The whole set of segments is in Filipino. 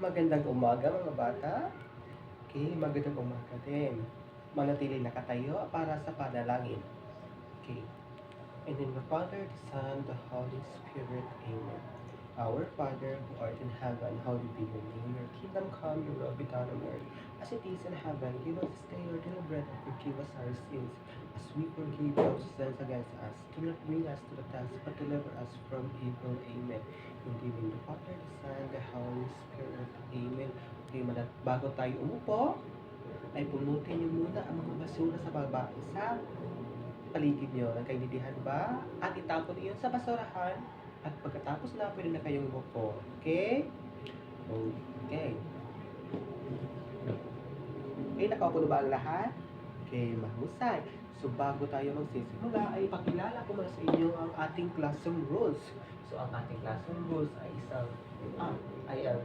Magandang umaga mga bata. Okay, magandang umaga din. Manatili nakatayo para sa panalangin. Okay. And in the Father, the Son, the Holy Spirit. Amen. Our Father, who art in heaven, hallowed be your name. Your kingdom come, your will be done on earth as it is in heaven. Give us this day our daily bread and forgive us our sins as we forgive those who sins against us. Do not bring us to the test, but deliver us from evil. Amen. In the name of the Father, the Son, the Holy Spirit. Amen. Okay, bago tayo umupo, ay pulutin niyo muna ang mga basura sa baba sa paligid niyo. Nagkaintindihan ba? At itapon iyon sa basurahan. At pagkatapos na, pwede na kayong umupo. Okay? Okay. Okay, nakaupo na ba ang lahat? Okay, mahusay. So, bago tayo magsisimula, ay pakilala ko muna sa inyo ang ating classroom rules. So, ang ating classroom rules ay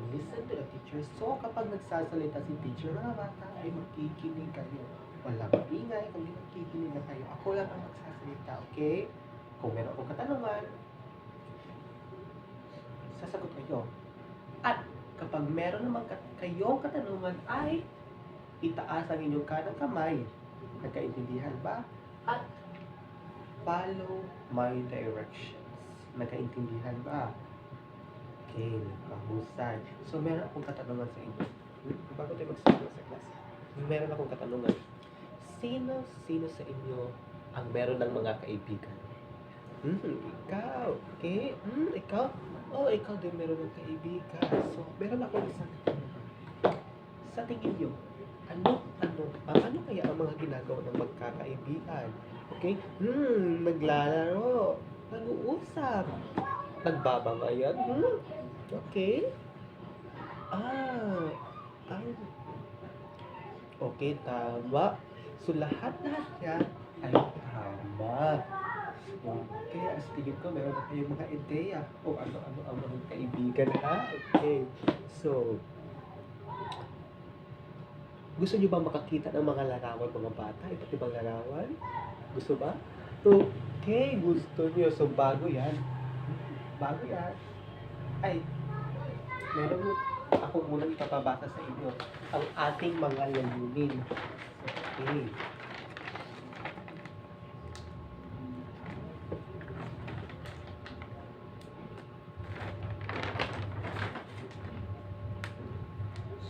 listen to the teacher. So, kapag nagsasalita si teacher, mga bata, ay makikinig kayo. Walang maingay, kung hindi makikinig na kayo. Ako lang ang magsasalita, okay? Kung meron akong katanungan, sasagot kayo. At kapag meron naman kayong katanungan, ay itaas ang inyong kanang kamay. Nagkaintindihan ba? At follow my directions. Nagkaintindihan ba? Okay, mahusay. So, meron akong katanungan sa inyo. Bago tayo magsimula sa class, meron akong katanungan. Sino sa inyo ang meron ng mga kaibigan? Ikaw. Okay? Ikaw? Oh, ikaw din meron ng kaibigan. So, meron akong isang katanungan. Sa tingin nyo, ano kaya ang mga ginagawa ng magkakaibigan? Okay? Naglalaro, nag-uusap, nagbabangayan. Okay? Okay, tama. So, lahat yan ay tama. Okay, as tingin ko, meron na kayong mga ideya o ano-ano ang mga kaibigan, ha? Okay. So, gusto nyo ba makakita ng mga larawan, mga bata? Iba't ibang larawan? Gusto ba? Okay, gusto nyo. So, bago yan. Ay, meron mo ako munang ipapabasa sa inyo ang ating mga layunin. Okay.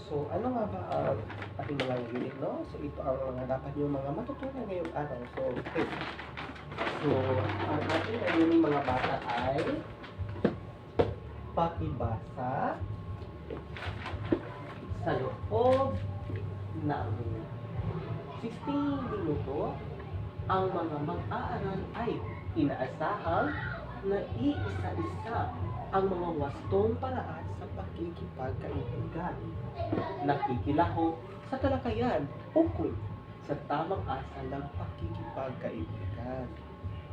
So, ano nga ba ang ating mga layunin, no? So, ito ang mga dapat nyo mga matutunan ngayong araw. So, okay. So, ang ating layunin mga bata ay pakibasa sa loob ng 16 minuto. Ang mga mag-aaral ay inaasahang na iisa-isa ang mga wastong paraan sa pakikipagkaibigan. Nakikilaho sa talakayan ukol sa tamang asal ng pakikipagkaibigan.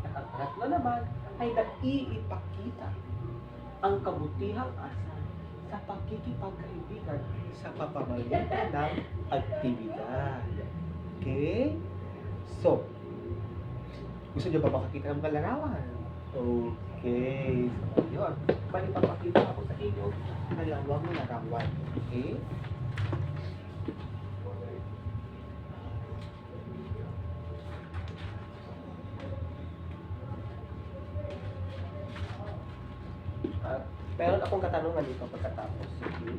At ang pangatlo naman ay naiipakita ang kabutihang asal sa pakikipagkaibigan sa pamamagitan ng aktibidad. Okay? So, gusto nyo ba makakita ng mga larawan? Okay. So, yun. Bali, papakita ako sa inyo dalawang larawan. Okay? Meron akong katanungan dito pagkatapos. Okay?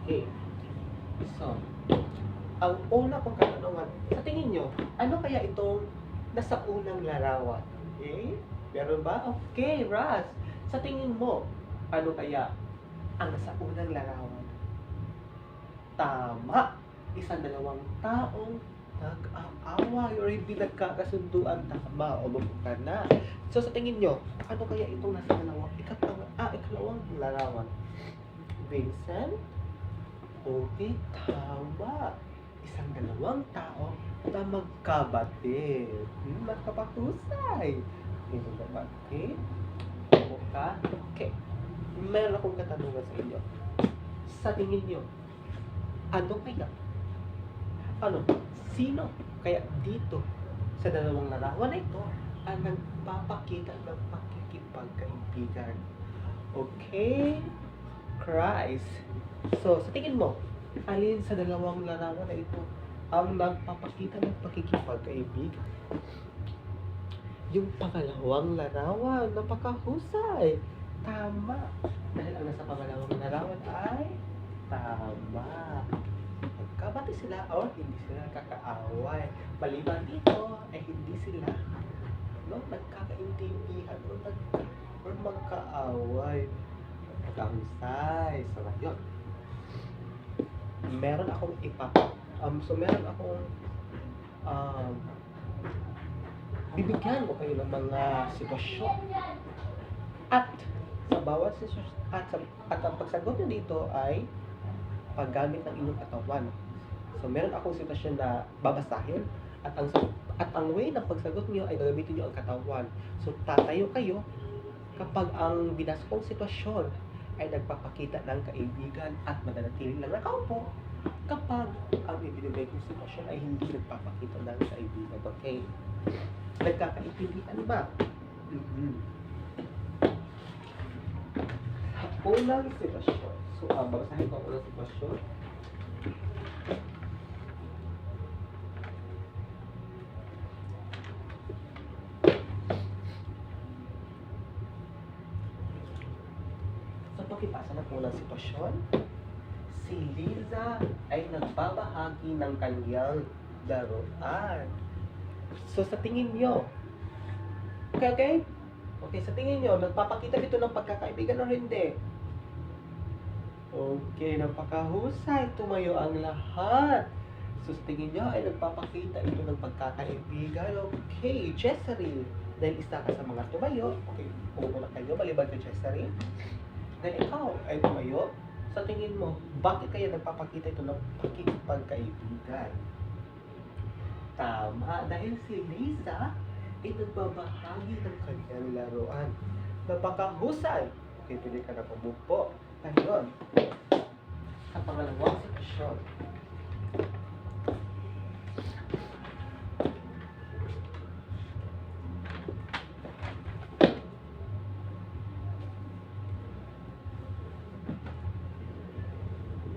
Okay. So, ang una kong katanungan, sa tingin nyo, ano kaya itong nasa unang larawan? Okay? Meron ba? Okay, Raz. Sa tingin mo, ano kaya ang nasa unang larawan? Tama. Isang dalawang taong nag-aaway or hindi nagkakasunduan. Tama. O ka na. So, sa tingin nyo, ano kaya itong nasa ikalawang larawan? Vincent? Okay, tama. Isang dalawang tao na magkabatid. Magkapahusay. Okay. ka? Okay. Meron akong katanungan sa inyo. Sa tingin nyo, ano kaya? Ano? Sino kaya dito sa dalawang larawan na ito ang nagpapakita ng pakikipagkaibigan? Okay? Christ. So, sa tingin mo, alin sa dalawang larawan na ito ang nagpapakita ng pakikipagkaibigan? Yung pangalawang larawan, napakahusay. Tama. Dahil ang nasa pangalawang larawan ay tama. Magkabati sila o hindi sila kakaaway. Maliban dito ay hindi sila nagkakaintindihan o magkaaway. Magkahusay. So ngayon, meron akong meron akong bibigyan ko kayo ng mga sitwasyon. At sa bawat sitwasyon, at ang pagsagot nyo dito ay paggamit ng inyong katawan. So meron akong sitwasyon na babasahin at ang way ng pagsagot niyo ay gagamitin niyo ang katawan. So tatayo kayo kapag ang binasa kong sitwasyon ay nagpapakita ng kaibigan at mananatili lang nakaupo kapag ang ibinigay kong sitwasyon ay hindi nagpapakita ng kaibigan. Okay? Nagkakaintindihan ba? Unang sitwasyon. So, babasahin ko ang unang sitwasyon. So, pakipasa ng unang sitwasyon. Si Liza ay nagbabahagi ng kanyang laruan. So, sa tingin nyo, okay? Okay, sa tingin nyo, nagpapakita dito ng pagkakaibigan o hindi? Okay, napakahusay. Tumayo ang lahat. So, sa tingin nyo ay nagpapakita ito ng pagkakaibigan. Okay, Jessery. Dahil isa ka sa mga tumayo. Okay, pumunta kayo, maliban kay Jessery. Dahil ikaw ay tumayo. Sa tingin mo, bakit kaya nagpapakita ito ng pakikipagkaibigan? Tama, dahil si Liza ay nagbabahagi ng kanyang laruan. Napakahusay. Okay, pwede ka na pumupo. Ngayon, sa pangalawang sitwasyon.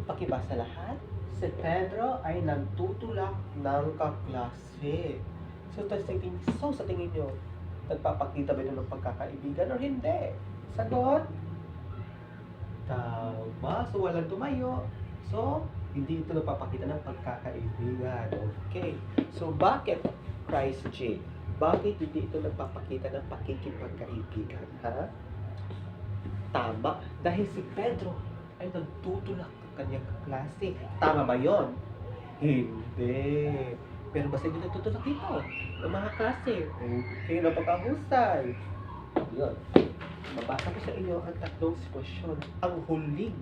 Pakibasa lahat. Si Pedro ay nagtutulak ng kaklase. So sa tingin nyo, nagpapakita ba ito ng pagkakaibigan o hindi? Sagot? Tama. So, walang tumayo. So, hindi ito nagpapakita ng pagkakaibigan. Okay. So, bakit, Christ J? Bakit hindi ito nagpapakita ng pakikipagkaibigan? Ha? Tama. Dahil si Pedro ay nagtutulak ng kanyang kaklase. Tama ba yun? Hindi. Pero basta hindi nagtutulak dito ng mga klase. Okay, napakahusay. Yun. Mabasa ko sa inyo ang tatlong sitwasyon. Ang huling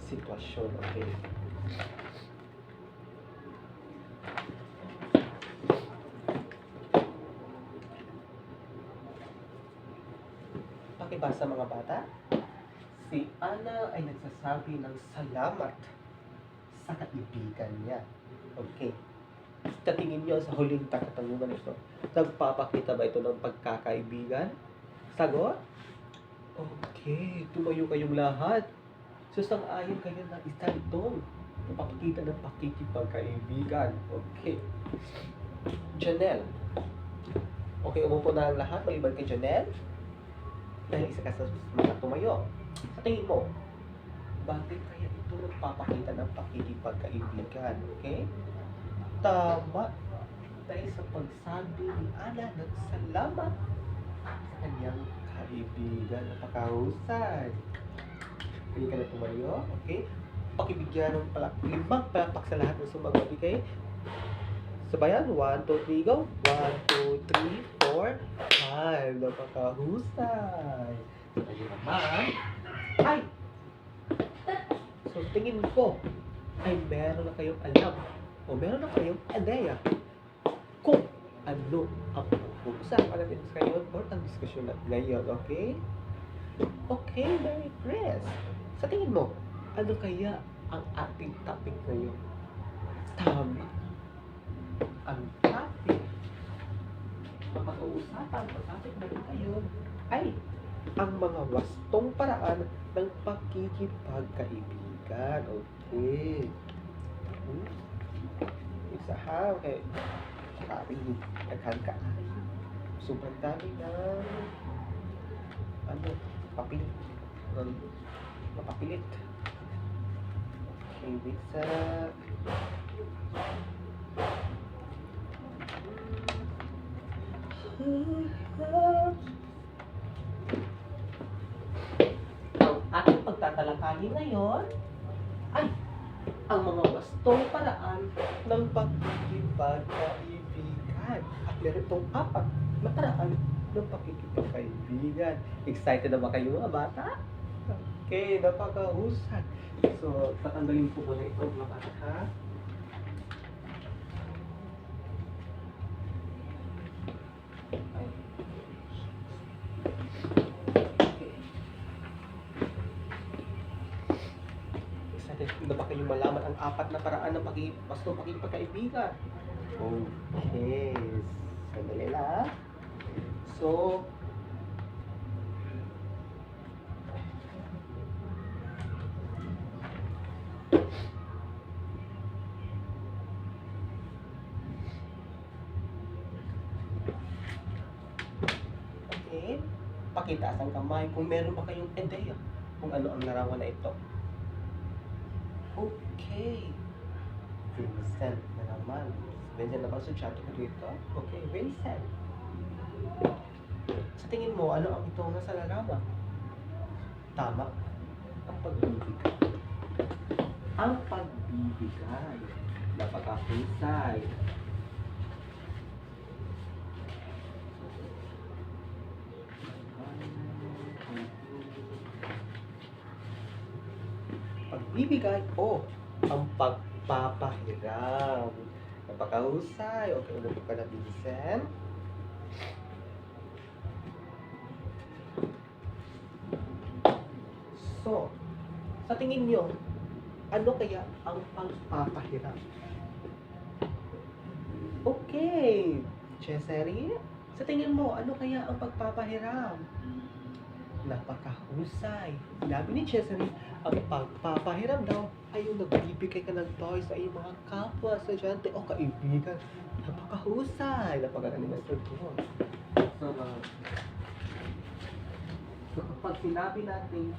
sitwasyon. Okay. Pakibasa mga bata. Si Ana ay nagsasabi ng salamat sa kaibigan niya. Okay. Tatingin niyo sa huling katanungan ito. Nagpapakita ba ito ng pagkakaibigan? Sagot? Okay. Tumayo kayong lahat. So, sang-ayon kayo na isa itong napapakita ng pakikipagkaibigan. Okay. Janelle. Okay, umupo na ang lahat. Maliban kay Janelle. Dahil isa ka sa mga tumayo. Sa tingin mo, bakit kaya ito nagpapakita ng pakikipagkaibigan? Okay? Tama. Dahil sa pagsabi ni Ana ng salamat sa kanyang kaibigan. Napakahusay. Pwede ka na tumayo. Okay? Pakibigyan ng limang palakpak sa lahat ng sumagbigay. Sabayan. 1, 2, 3, go. 1, 2, 3, 4, 5. Napakahusay. Sabi naman. Ay! So, tingin ko ay meron na kayong alam o meron na kayong ideya kung ano ang pag-uusapan natin ngayon or ang diskusyon natin ngayon, okay? Okay, Mary Chris. Sa tingin mo, ano kaya ang ating topic ngayon? Tama. Ang topic, mapag-uusapan, ang topic natin ngayon ay ang mga wastong paraan ng pakikipagkaibigan. Okay. Isa ha, okay. Sabi, naghan ka. Sobrang dami ng papilit. Mapapilit. Okay, wait sa... Ang ating pagtatalakayin ngayon ay ang mga wastong paraan ng pakikipagkaibigan. At meron itong 4 na paraan ng pakikipagkaibigan. Excited na ba kayo mga bata? Okay, napakahusay. So, tatanggalin ko muna ito mga bata ha. Hindi ba kayong malaman ang 4 na paraan ng wastong pakikipagkaibigan? Okay. Sandali lang. So, okay. Pakitaas ang kamay kung meron ba kayong ideya kung ano ang larawan na ito. Okay. Vincent na naman. Vincent na ba sudyado ko dito? Okay, Vincent. Sa tingin mo, ano ang ito nasa larawan? Tama. Ang pagbibigay. Ang pagbibigay. Napakahusay. Pagbibigay o ang pagpapahiram. Napakahusay. Okay, ulit ka na, Vincent. So, sa tingin nyo, ano kaya ang pagpapahiram? Okay, Chesery, sa tingin mo, ano kaya ang pagpapahiram? Napakahusay. Sinabi ni Chesery, ang pagpapahiram daw ay yung nagbibigay ka ng toys sa iyong mga kapwa, estudyante o kaibigan. Napakahusay. Napakagaling na ito. So, kapag sinabi natin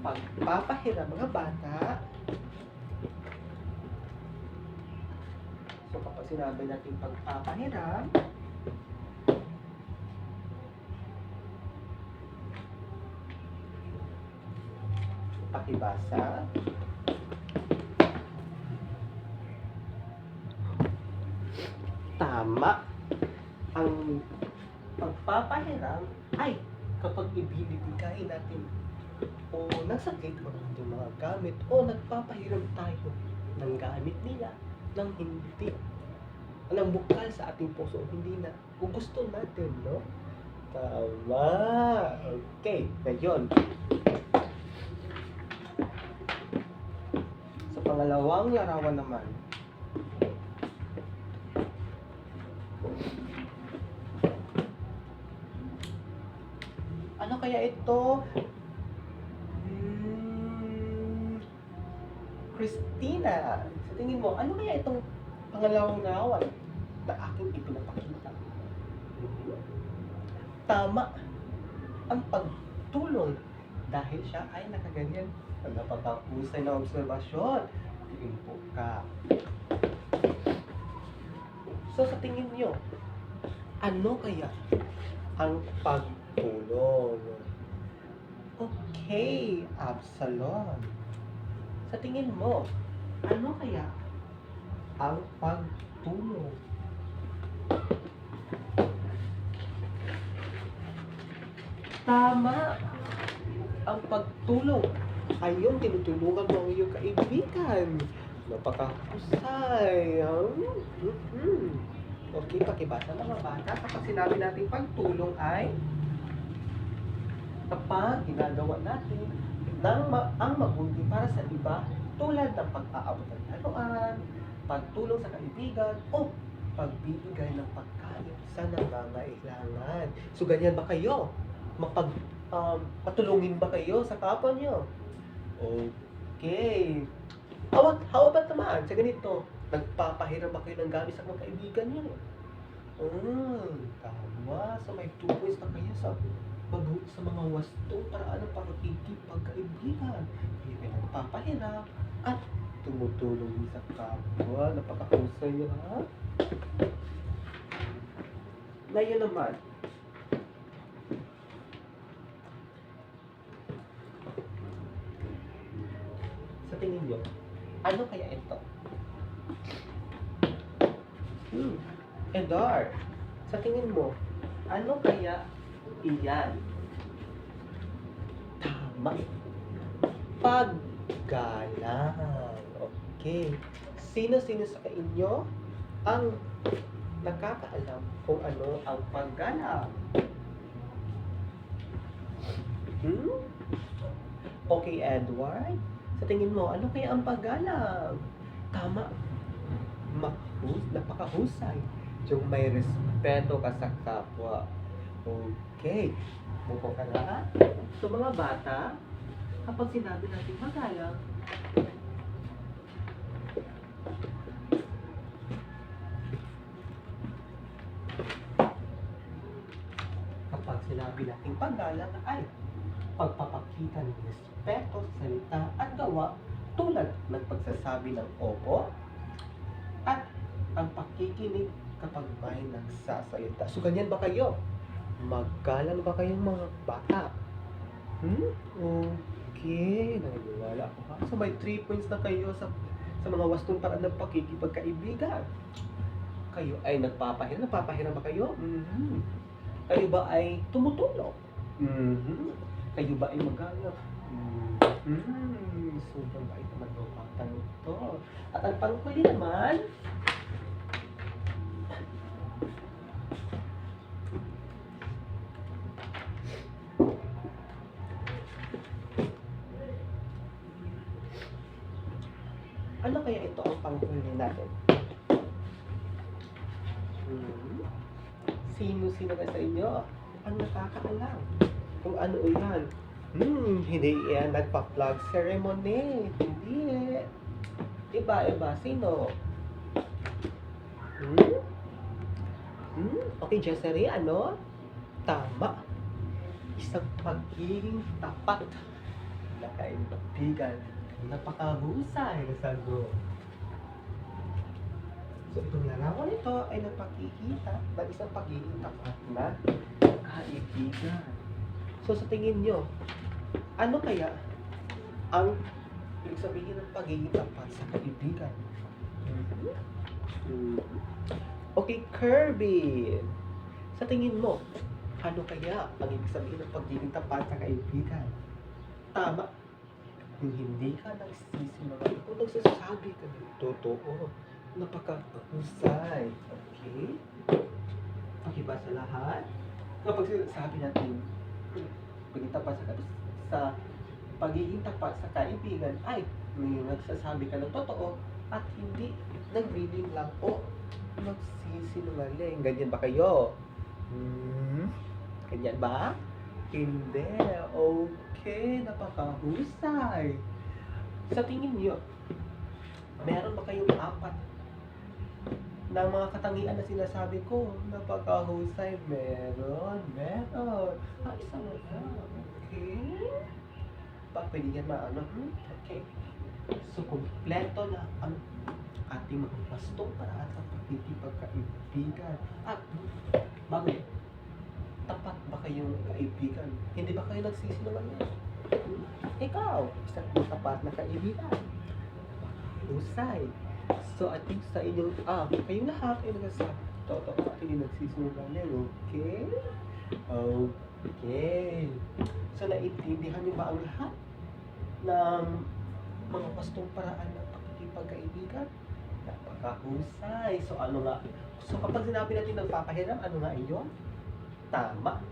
pagpapahiram mga bata, so kapag sinabi natin pagpapahiram, pakibasa. Tama. Ang pagpapahiram ay kapag ibinibigay natin o nasakit mo natin mga gamit o nagpapahiram tayo ng gamit nila nang hindi nang bukal sa ating puso, hindi na kung gusto natin, no? Tama. Okay, ngayon sa pangalawang larawan naman, ano kaya ito? Christina, sa tingin mo, ano kaya itong pangalawang larawan na aking ipinapakita? Tama, ang pagtulong dahil siya ay nakaganyan. Ang napakahusay na obserbasyon. Tingin po ka. So sa tingin nyo, ano kaya ang pagtulong? Okay, Absalom. Sa tingin mo, ano kaya ang pagtulong? Tama! Ang pagtulong ay yung tinutulungan mo ang iyong kaibigan. Napakahusay. Okay, pakibasa mga bata. Kapag sinabi natin pagtulong ay kapag ginagawa natin ang mabuti para sa iba tulad ng pag-aabot ng laruan, pagtulong sa kaibigan, o pagbibigay ng pagkain sa nangangailangan. So, ganyan ba kayo? Patulungin ba kayo sa kapwa nyo? Okay. How about naman sa ganito? Nagpapahiram ba kayo ng gamit sa mga kaibigan nyo? Tama. So, may 2 points na kayo sa mabuti sa mga wastong paraan ng pakikipagkaibigan. Kayo ay nagpapahiram at tumutulong sa kapwa. Napakahusay nyo, ha? Ngayon naman, sa tingin nyo, ano kaya ito? Edar, sa tingin mo, ano kaya iyan? Tama. Paggalang. Okay. Sino-sino sa inyo ang nakakaalam kung ano ang paggalang? Okay, Edward. Sa tingin mo, ano kaya ang paggalang? Tama. Napakahusay. Yung may respeto ka sa kapwa. Okay. Buko ka na. So, mga bata, kapag sinabi natin magalang, paggalang ay pagpapakita ng respeto sa salita at gawa tulad ng pagsasabi ng opo at ang pakikinig kapag may nagsasalita. So, ganyan ba kayo? Magalang ba kayong mga bata? Okay. Naniniwala ako, ha? So, may 3 points na kayo sa mga wastong paraan ng pakikipagkaibigan. Kayo ay nagpapahiram. Nagpapahiram ba kayo? Kayo ba ay tumutulong? Kayo ba ay magalang? Sobrang bait naman ng batang ito. At ang panghuli naman, ano kaya ito ang panghuli natin? Sino-sino ka sa inyo ang nakakaalam kung ano yan? Hindi yan nagpa-flag ceremony. Hindi. Iba. Sino? Okay, Jessery, ano? Tama. Isang pagiging tapat na kaibigan. Napakahusay na sagot. So, itong larawan ito ay nagpakikita ng isang pagiging tapat na kaibigan. So, sa tingin nyo, ano kaya ang ibig sabihin ng pagiging tapat sa kaibigan? Okay, Kirby. Sa tingin mo, ano kaya ang ibig sabihin ng pagiging tapat sa kaibigan? Tama. Yung hindi ka nagsisinungaling kung nagsasabi ka ng totoo. Napakahusay. Okay? Okay ba sa lahat? Kapag sinasabi natin pagiging tapat sa pagiging tapat sa kaibigan ay may nagsasabi ka ng totoo at hindi nagbiling lang o nagsisinungaling. Ganyan ba kayo? Ganyan ba? Hindi. Okay. Napakahusay. Sa tingin niyo, meron ba kayong 4 na mga katangian na sinasabi ko? Napakahusay. Meron. Isa mo na. Okay. Pwede yan maano. Okay. So, kompleto na ang ating mga wastong paraan sa pagkikipagkaibigan. At, bago yun, tapat ba kayong kaibigan? Hindi ba kayo nagsisinungaling? Ikaw, isang tapat na kaibigan. Husay. So, I think sa inyong, kayong lahat ay nagsasabi totoo at hindi nagsisinungaling. Okay? Okay. So, naiintindihan niyo ba ang lahat ng mga wastong paraan ng pakikipagkaibigan? Napakahusay. So, ano nga? So, kapag sinabi natin nagpapahiram, ano nga iyon? Tama.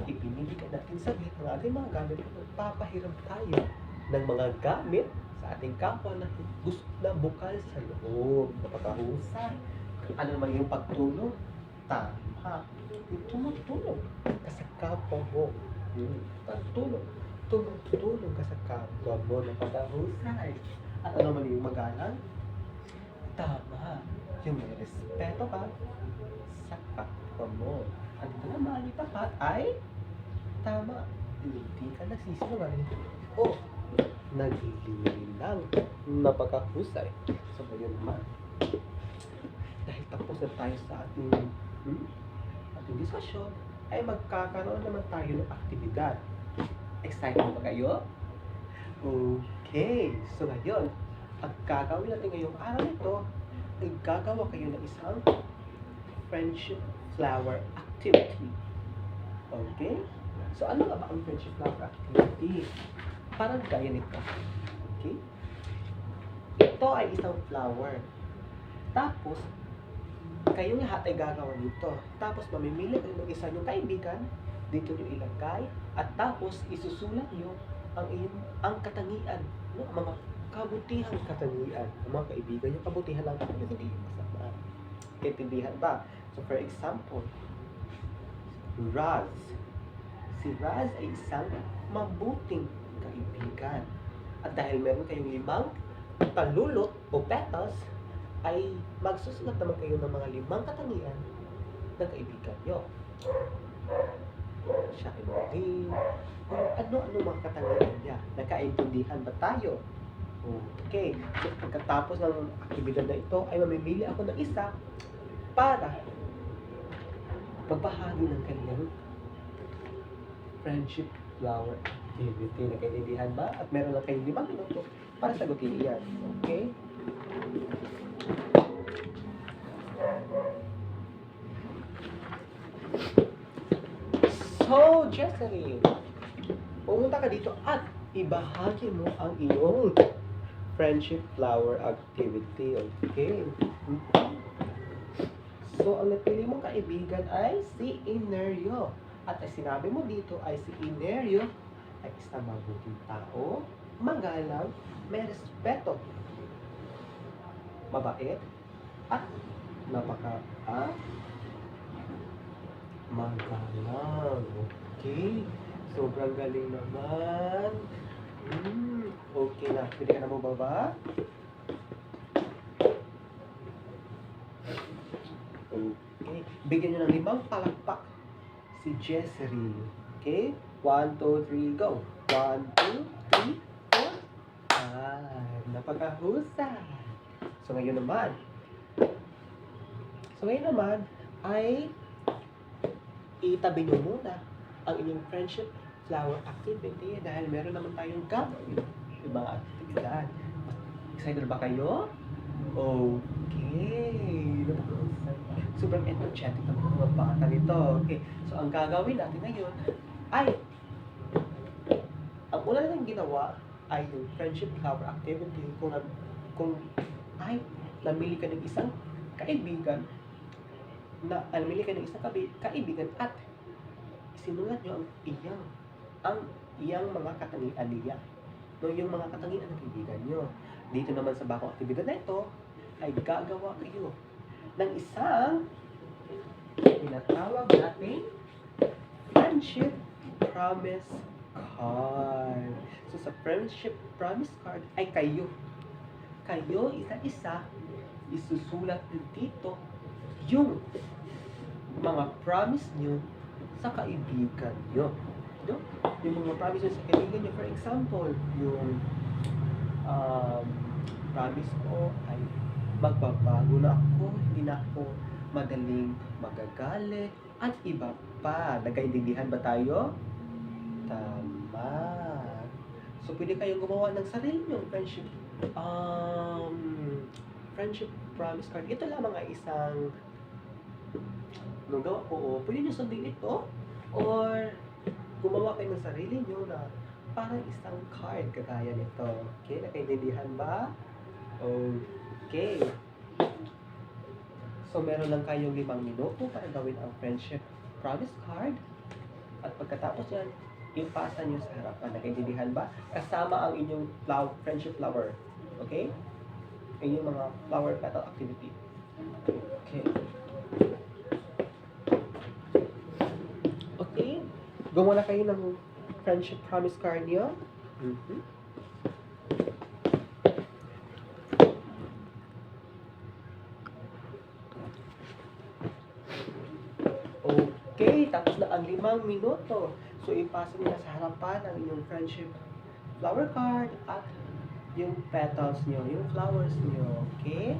ipinibigay natin saglit ng ating mga gamit at magpapahiram tayo ng mga gamit sa ating kapwa na gusto na bukal sa loob. Napakahusay. Ano naman yung pagtulong? Tama. Yung tumutulong ka sa kapwa mo. Pagtulong. Tumutulong ka sa kapwa mo. Napakahusay. At ano naman yung magalang? Tama. Yung may respeto ka sa kapwa mo. At ito naman itapat ay tama. Hindi ka nagsisinungaling. O naglilingin lang. Napakahusay. So ngayon naman, dahil tapos na tayo sa ating diskusyon, ay magkakaroon naman tayo ng aktibidad. Excited ba kayo? Okay. So ngayon, ang gagawin natin ngayong araw nito, ay gagawa kayo ng isang friendship flower activity. Okay? So ano nga ba ang friendship flower activity? Parang gaya nito. Okay? Ito ay isang flower. Tapos, kayong lahat ay gagawa nito. Tapos, mamimili kayo ng isa yung kaibigan, dito nyo ilagay, at tapos, isusulat nyo ang katangian, no? Mga kabutihang katangian, ang mga kaibigan nyo, kabutihan lang ako, hindi masama. Kaintindihan ba? So, for example, Raz. Si Raz ay isang mabuting kaibigan. At dahil meron kayong 5 talulot o petals, ay magsusulat naman kayo ng mga 5 katangian ng kaibigan nyo. Siya ay magaling. Kung ano-ano mga katangian niya. Nagkaintindihan ba tayo? Okay. So, pagkatapos ng aktibidad na ito, ay mamimili ako ng isa para magbahagi ng kanyang friendship flower activity. Nagkaintindihan ba? At meron lang kayong 5 minuto para sagutin iyan. Okay? So, Jesseline, pumunta ka dito at ibahagi mo ang iyong friendship flower activity. Okay? So, ang napili mong kaibigan ay si Inerio. At ang sinabi mo dito ay si Inerio ay isang mabuting tao, magalang, may respeto, mabait, at magalang. Okay. Sobrang galing naman. Okay na. Pwede ka na bumaba. Okay. Bigyan nyo ng 5 palakpak si Jessery. Okay? 1, 2, 3, go. 1, 2, 3, 4. Napakahusay. So ngayon naman ay itabi nyo muna ang inyong friendship flower activity dahil meron naman tayong gagawin. Diba? Aktibidad. Excited ba kayo? Okay. Sobrang energetic ng mga bata nito. Okay. So, ang gagawin natin ngayon ay ang una natin ginawa ay yung friendship flower activity. Kung namili ka ng isang kaibigan at sinulat nyo ang iyang mga katangian niya. No, yung mga katangian ng kaibigan nyo. Dito naman sa bakong aktibidad na ito, ay gagawa kayo ng isang tinatawag natin friendship promise card. So sa friendship promise card ay kayo isa-isa isusulat dito yung mga promise nyo sa kaibigan nyo. No? Yung mga promise nyo sa kaibigan nyo, for example, yung promise ko ay magbabago na ako, hindi na ako madaling magagalit, at iba pa. Nagkaintindihan ba tayo? Tama. So, pwede kayong gumawa ng sarili nyo friendship promise card. Ito lamang ay isang gawa ko, pwede nyo sundin ito or gumawa kayo ng sarili nyo na parang isang card kagaya nito. Okay, nakaintindihan ba? Okay. So, meron lang kayong 5 minuto para gawin ang friendship promise card. At pagkatapos yan, ipasa nyo sa harapan. Nakaintindihan ba? Kasama ang inyong friendship flower. Okay? Inyong mga flower petal activity. Okay. Okay? Gumawa na kayo ng friendship promise card niyo. Okay, tapos na ang 5 minuto. So, ipasa niyo na sa harapan ang inyong friendship flower card at yung petals niyo, yung flowers niyo. Okay?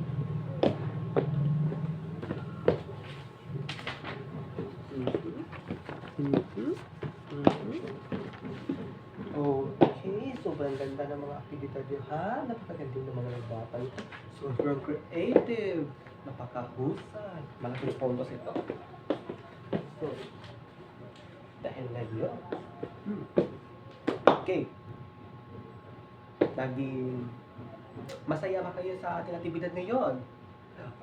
Okay, sobrang ganda ng mga aktibidad niyo, ha? Napakagaling ng mga nagbabay. Sobrang creative. Napakahusay. Malaking photos ito. So, dahil na yun. Okay. Naging masaya ba kayo sa ating aktibidad ngayon?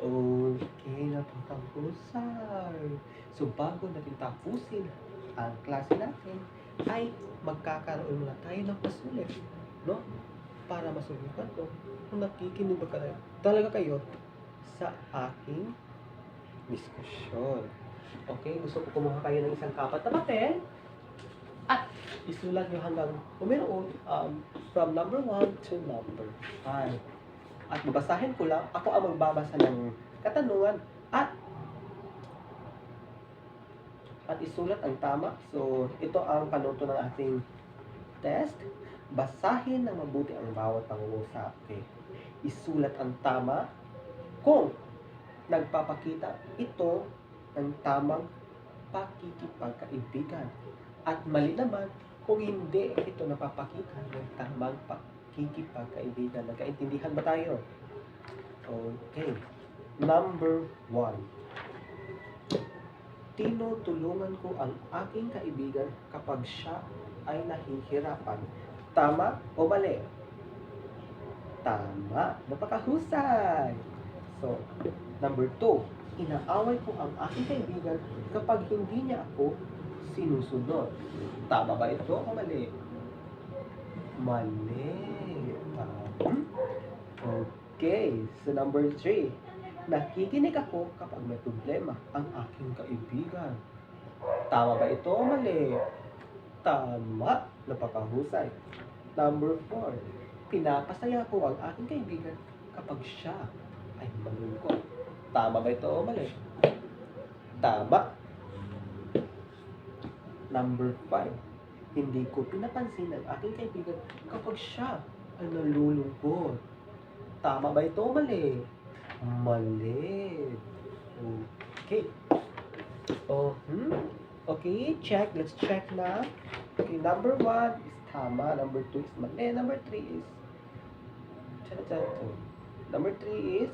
Okay, napakahusay. So, bago natin tapusin ang klase natin, ay magkakaroon muna tayo ng pasulit, no? Para masubukan ko kung nakikinig ba talaga kayo sa aking diskusyon. Okay, gusto ko kumuha kayo ng isang kapat na papel at isulat nyo hanggang from number 1 to number 5. At babasahin ko lang, ako ang magbabasa ng katanungan at isulat ang tama. So, ito ang panuto ng ating test. Basahin ng mabuti ang bawat pangungusap. Okay. Isulat ang tama kung nagpapakita ito ng tamang pakikipagkaibigan. At mali naman kung hindi ito napapakita ng tamang pakikipagkaibigan. Nagkaintindihan ba tayo? Okay. Number 1. Tinutulungan ko ang aking kaibigan kapag siya ay nahihirapan. Tama o mali? Tama. Napakahusay. So, number 2. Inaaway ko ang aking kaibigan kapag hindi niya ako sinusunod. Tama ba ito o mali? Mali. Okay. So, number 3. Nakikinig ako kapag may problema ang aking kaibigan. Tama ba ito o mali? Tama. Napakahusay. Number 4. Pinapasaya ko ang aking kaibigan kapag siya ay malungkot. Tama ba ito o mali? Tama. Number 5. Hindi ko pinapansin ang aking kaibigan kapag siya ay nalulungkot. Tama ba ito o mali? Mali. Okay. Okay, check. Let's check na. Okay, number 1 is tama. Number 2 is mali. Number 3 is Number 3 is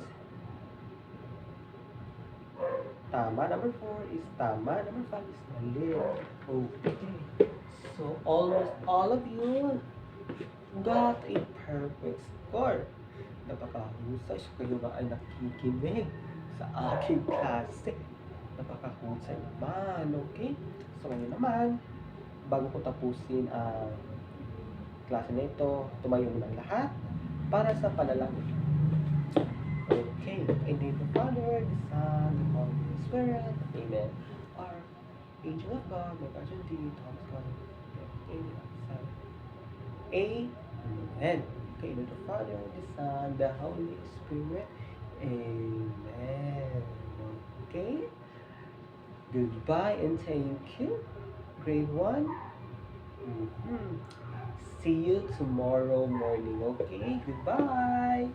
tama. Number 4 is tama. Number 5 is mali. Okay. So, almost all of you got a perfect score. Napakahusay. So, kayo nga ay nakikinig sa aking klase. Napakahusay naman. Okay? So, ngayon naman, bago ko tapusin ang klase na ito, tumayo muna ang lahat para sa panalangin. Okay. In the name of the Father, the Son, the Holy Spirit. Amen. Our angel of God, my guardian deed, Thomas God, Amen. Amen. Okay, in the Father, the Son, the Holy Spirit. Amen. Okay? Goodbye and thank you. Grade 1. See you tomorrow morning. Okay? Goodbye.